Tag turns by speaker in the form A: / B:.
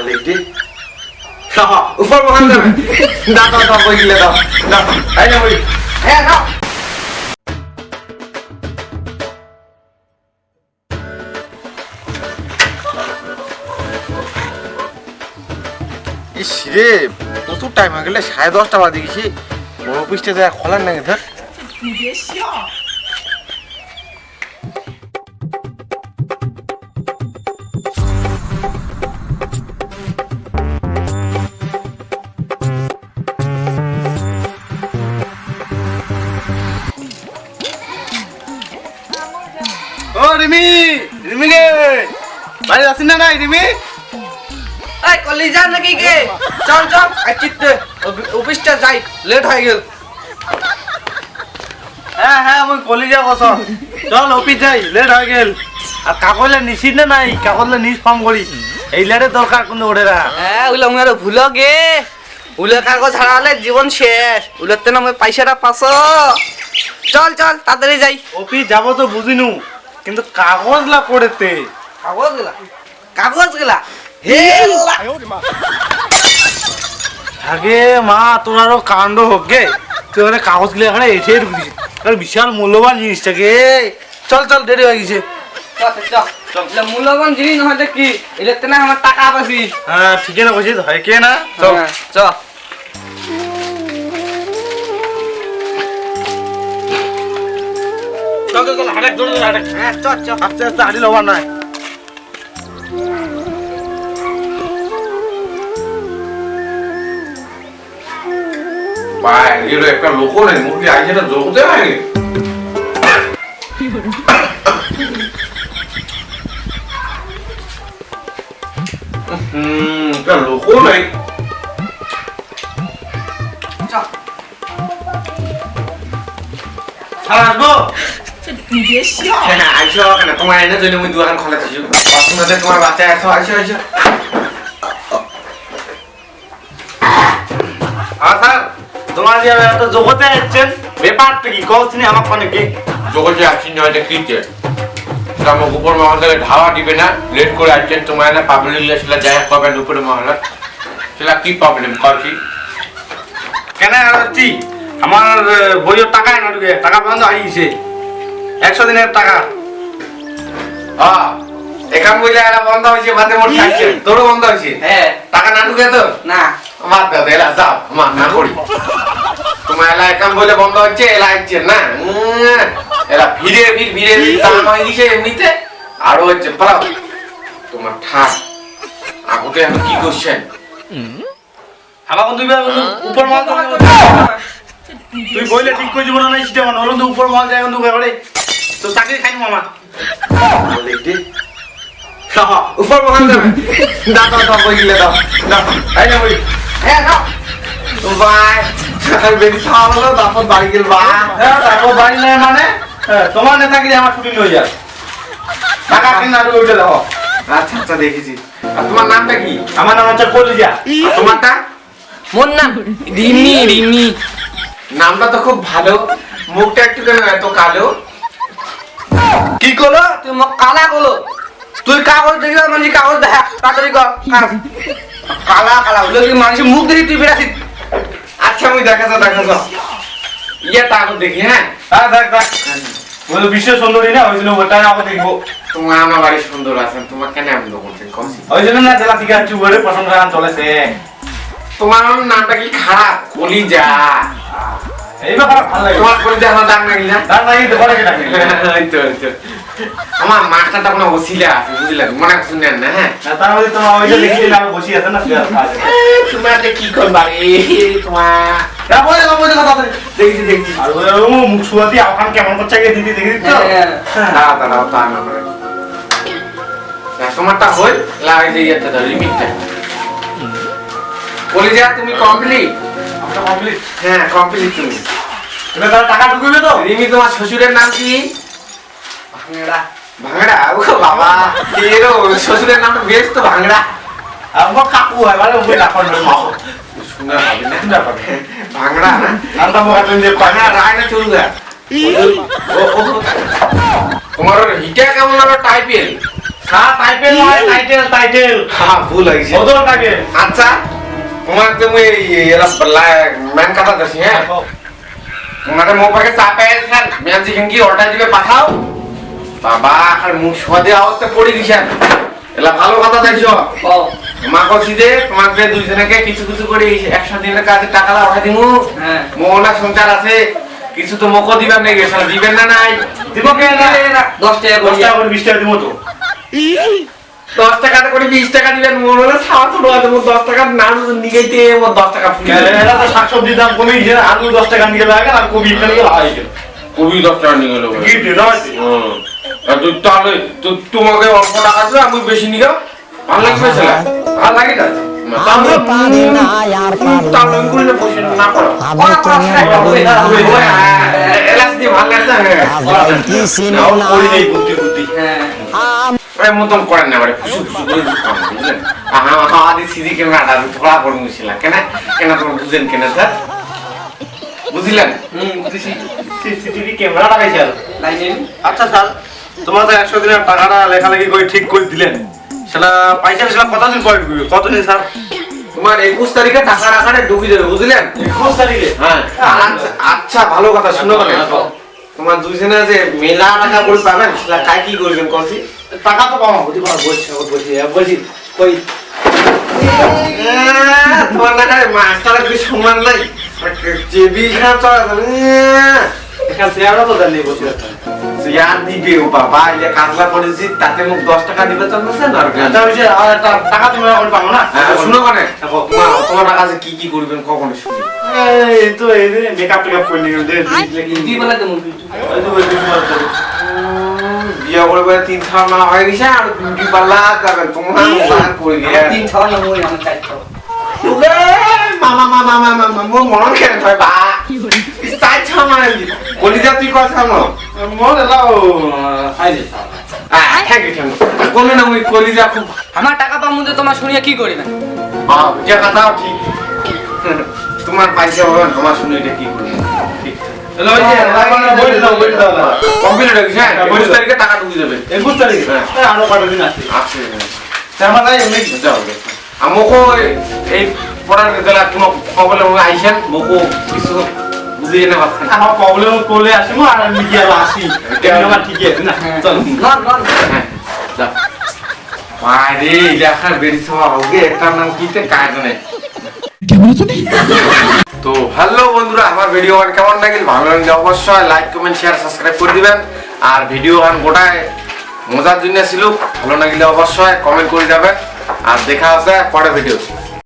A: দেখি উপর মহান দেবে দাও দাও দাও বই গিলে দাও দাও এই না বই হ্যাঁ দাও ইস রে প্রচুর টাইম হয়ে গেলে 10:30 বাজে গেছি অফিসটা যায় খোলার নাকি ধর ও রিমি রিমি রে ভাই আসিস না নাই রিমি
B: এই কলেজ যা নাকি কে চল চল আচ্ছিতে অফিসটা যাই লেট হয়ে গেল
A: হ্যাঁ হ্যাঁ আমি কলেজে বস চল অফিস যাই লেট হয়ে গেল আর কাগজে নিছিস না নাই কাগজে নিজ ফর্ম করি এই লেটের দরকার কোনো ওরে না
B: হ্যাঁ ওগুলো আমার ভুলো গে ওগুলো কাগজ হারালে জীবন শেষ ওগুলোতে না আমি পয়সাটা পাসো চল চল তাড়াতাড়ি যাই
A: অফিস যাবো তো বুঝিনু কিন্তু কাগজ লা করেতে
B: কাগজ গেলা হে
A: আগে মা তোরারও কাণ্ড হোক গে তুই ওখানে কাগজ গুলো এখানে এসে ঢুকিস বিশাল মূল্যবান জিনিসটাকে চল চল দেরি হয়ে গেছে
B: মূল্যবান জিনিস হয়তো কি এগুলোতে না আমার টাকা পাসি
A: হ্যাঁ ঠিক না বলছিস হয় কে না চল
B: চল
A: চল চল চল হাঁটাক দৌড়ে হাঁটাক
B: হ্যাঁ চল চল
A: আস্তে আস্তে হাঁটি লবার নয়
C: বাইরের একটা লোক নেই মুরগি আইসেটা জগতে হয়নি একটা লোক নেই
A: আর আসবো
C: হ্যাঁ আইসো কেন তোমার এনে জন্য মুই দোকান খোলা থাকি পছন্দ তোমার বাচ্চা আইসো আইসো আইসো
A: স্যার তোমার যে এত জগতে আসছেন ব্যাপারটা কি কওছিনি আমার কোনে কি
C: জগতে আসছি না হয়তো কিনতে আমার উপর মহল থেকে ধাওয়া দিবে না লেট করে আসছেন তোমার না পাবলিক সেটা যায় পাবেন উপরে মহল সেটা কি প্রবলেম করছি
A: কেন আসছি আমার বইয়ের টাকায় না ঢুকে টাকা বন্ধ হয়েছে 100 দিনের টাকা
C: এখান বলে এরা বন্ধ হয়েছে বাদে মোট খাইছে তোরও বন্ধ হয়েছে
B: হ্যাঁ
C: টাকা না ঢুকে তো
B: না
C: বাদ দাও এলা যাও আমার না করি তোমার এলা একাম বলে বন্ধ হচ্ছে এলা হচ্ছে না এলা ভিড়ে দাম হয়ে গেছে এমনিতে আরো হচ্ছে পালাও তোমার ঠাক আগুতে এখন কি করছেন
A: আমার বন্ধু উপর মাল তুই বইলে ঠিক করে জীবন নাই সেটা হলো তো উপর মাল যায় বন্ধু করে তো চাকরি খাই মামা
C: দেখি উপর মহান দেবে দাও দাও দাও বই গিলে দাও দাও এই না বই
B: হ্যাঁ দাও
C: বাই সকাল বেরি খাওয়া হলো তারপর বাড়ি গেল বা
A: তারপর বাড়ি নাই মানে তোমার নেতাগিরি আমার ছুটি হয়ে যায় টাকা কিনে আর উঠে দাও
C: আচ্ছা আচ্ছা দেখেছি আর তোমার নামটা কি
A: আমার নাম হচ্ছে কলিজা
C: আর তোমারটা
B: মোর নাম রিমি রিমি
C: নামটা তো খুব ভালো মুখটা একটু কেন এত কালো
B: কি করলো তুই মোক কালা করলো তুই কাগজ দেখি মানুষ কাগজ দেখা তাড়াতাড়ি কর কালা কালা হলো কি মানুষ মুখ দেখি তুই বেরাছিস
C: আচ্ছা আমি দেখাচ্ছ ইয়েটা এখন দেখি হ্যাঁ
A: হ্যাঁ দেখ দেখ বলে বিশ্ব সুন্দরী না ওই জন্য ওটাই আমাকে দেখবো
C: তোমার আমার বাড়ি সুন্দর আছেন তোমার কেন আনন্দ করছেন কম
A: ওই জন্য না জেলা থেকে চুপ করে পছন্দ গান চলেছে
C: তোমার নামটা কি খারাপ কলিজা
A: এই ব্যাপার ভালো লাগে
C: তোমার কলিজা আমার দাগ নাকি না
A: দাঁড় নাই দেখো কি ডাকে
C: এই তো আমার মাথাটা কোনো ওসিলা আছে বুঝলেন মনে শুনেন না হ্যাঁ
A: তার মধ্যে তোমার ওই যে লিখে দিলাম বসি আছে না
C: তোমার কি করবা রে তোমার
A: বলে কথা
C: দেখছি
A: আর ও মুখ সুয়াতি আওখান কেমন করছে আগে দিদি দেখি তো
C: দাঁড়াও তা না করে তোমারটা হল লাগে যে ইয়েটা ধর লিমিটটা কলিজা তুমি কমপ্লিট
A: আমরা কমপ্লিট
C: হ্যাঁ কমপ্লিট তুমি
A: এবার তার টাকা ঢুকবে তো
C: রিমি তোমার শ্বশুরের নাম কি
B: ভাঙড়া
C: ভাঙড়া ও বাবা এরো শ্বশুরের নামটা বেশ তো ভাঙড়া
A: আমার কাকু হয় মানে ওই না করবে
C: শুনে হবে না
A: না পাবে
C: ভাঙড়া না
A: নামটা মোকা তুমি যে
C: ভাঙড়া রায় না চলবে তোমার হিটা কেমন হবে টাইপের
A: হ্যাঁ টাইটেল নয় টাইটেল
C: হ্যাঁ ভুল হয়েছে
A: ওদের টাইটেল
C: আচ্ছা তোমার তুমি এরা ম্যান কাটা দিছি হ্যাঁ তোমাদের মুখ পাকে চাপে স্যার ম্যান যেখান কি অর্ডার দিবে পাঠাও বাবা আর মুখ সদে আওয়াজটা পড়ে দিছেন এলা ভালো কথা দেখছো মা কইছি যে তোমাকে দুইজনকে কিছু কিছু করে 100 দিনের কাজে টাকা উঠা দিমু
B: হ্যাঁ
C: মোহনা সংসার আছে কিছু তো মুখ দিবেন নাই গেছাল দিবেন না নাই
A: দিব কে না
B: 10 টাকা
A: 10 টাকা করে 20 টাকা দিব তো
C: 10 টাকা করে 20 টাকা দিবেন মোহনা ছাওয়া ছোট আছে 10 টাকা না নিগাইতে 10 টাকা ফুল
A: এরা তো শাকসবজির দাম কমে গেছে আলু 10 টাকা নিয়ে লাগে আর কবি এখানে হাই গেল
C: কবি 10 টাকা নিয়ে গেল
A: গিফট নয়
C: তুই তাহলে তোমাকে অল্প টাকা দিলে আমি বেশি নিগাম ভালো লাগবে সেটা
B: ভালো লাগে না
C: তাহলে
D: পারি না আর পারি
C: তাহলে আমি করে বসে না করো
D: আমি তুমি
C: এলাস দিয়ে ভালো লাগছে
D: কি সিনে না
A: করি নেই বুদ্ধি বুদ্ধি
B: হ্যাঁ
C: ওই মতন করেন না বারে খুশু খুশু করে কাম বুঝলেন আদি সিদি কেন আটা ধরা পড়ে গেছিলা কেন কেন তোমরা বুঝেন কেন স্যার বুঝলেন
B: বুঝছি
A: সিসিটিভি ক্যামেরা লাগাইছে আর
B: লাইনে
A: আচ্ছা স্যার তোমার তো 100 দিনের টাকাটা লেখালেখি করে ঠিক করে দিলেন সেটা পয়সা সেটা কতদিন পরে ঢুকবে কতদিন স্যার
C: তোমার 21 তারিখে টাকা রাখাটা ঢুকি যাবে বুঝলেন
A: 21 তারিখে
C: হ্যাঁ আচ্ছা ভালো কথা শুনো কেন তোমার দুইজনে যে মেলা টাকা করে পাবেন সেটা কাই কি করবেন কসি
A: টাকা তো পাবো বুঝি পাবো বলছি কই
C: তোমার না মাস্টারের কি সম্মান নাই যে বিঘা চড়া
A: এখান শেয়ারও তো জানি বসে
C: ইয়ার দিবে ও বাবা ইয়া কাজলা পড়েছি তাতে মুখ 10 টাকা দিবে তো না স্যার
A: আচ্ছা ওই যে আর একটা টাকা তুমি এখন পাবো না
C: শুনো কেন তোমার কাছে কি কি করবেন কখন শুনি
A: এই তো এই যে মেকআপ টেকআপ করে নিয়ে দে
B: দি বলে তো মুভি
A: ওই তো বলছি তোমার তো
C: বিয়া করে করে 3 ছাড় না হয়ে গেছে আর বিউটি পার্লার যাবেন তোমার বান করে দিয়ে
B: 3 ছাওয়া না মই আমার 4 ছাওয়া
C: মামা মোর মন কেন হয় বা চাই ছা মানে কলিজা তুই কথা না
A: মনে লাও আই রে
C: থ্যাংক ইউ কোন না ওই কলিজা খুব
B: আমার টাকা পামু তো তোমার শুনিয়া কি করিবেন
C: যে কথা ঠিক তোমার পয়সা হবে আমার শুনে এটা কি করবে ঠিক
A: হ্যালো ওই যে বই দাও
C: কমপ্লিট হয়ে গেছে 21 তারিখে টাকা ঢুকে যাবে
A: 21 তারিখে আরো কত দিন আছে
C: আছে
A: আমার তাই অনেক
C: যাও আমকো এই পড়ার গেলা কোনো প্রবলেম আইছেন মকো কিছু বুঝিয়ে না পাচ্ছেন
A: আমার প্রবলেম করলে আসিমু আর আমি গিয়ে আসি এটা আমার ঠিক আছে না চল
B: নন
C: যাও আরে লেখার বেরি সবা হোগে একটা নাম কিতে কাজ নেই তো হ্যালো বন্ধুরা আমার ভিডিও কেমন লাগিল ভালো লাগলে অবশ্যই লাইক কমেন্ট শেয়ার সাবস্ক্রাইব করে দিবেন আর ভিডিও গোটায় মজার জন্য ছিল ভালো লাগলে অবশ্যই কমেন্ট করে যাবেন আর দেখা হচ্ছে পরের ভিডিও